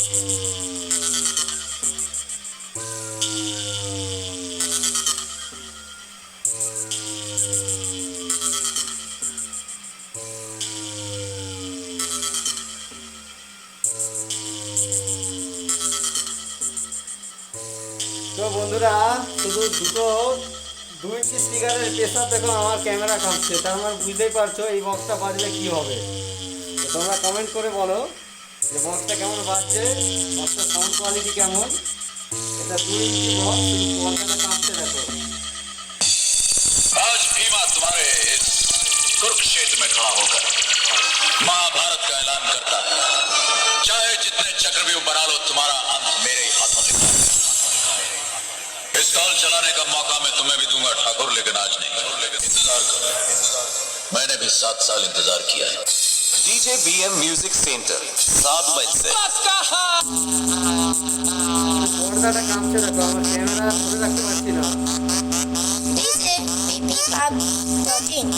তো বন্ধুরা, শুধু দুই পিস স্পিকারের প্রেসার দেখো আমার ক্যামেরা কাঁপছে, তার মানে বুঝতেই পারছো এই বক্সটা বাজলে কি হবে। তো তোমরা কমেন্ট করে বলো যে বক্সটা কেমন বাজছে, বক্সটার সাউন্ড কোয়ালিটি কেমন। এটা 2 ইঞ্চি বক্স, শুধু পর্দাটা কাঁপছে দেখো। आज भीमा तुम्हारे इस कुरुक्षेत्र में खड़ा होकर महाभारत का ऐलान करता है, चाहे जितने चक्रव्यूह बना लो, तुम्हारा अंत मेरे ही हाथों लिखा है। इस काल चलाने का मौका मैं तुम्हें भी दूंगा ठाकुर, लेकिन आज नहीं। इंतजार करो, मैंने भी 7 साल इंतजार किया है। डीजे बीएम म्यूजिक सेंटर 7 मील से পর্দাটা কাঁপছে দেখো, আমার ক্যামেরা ধরে রাখতে পারছি না। DJ BB Club 14.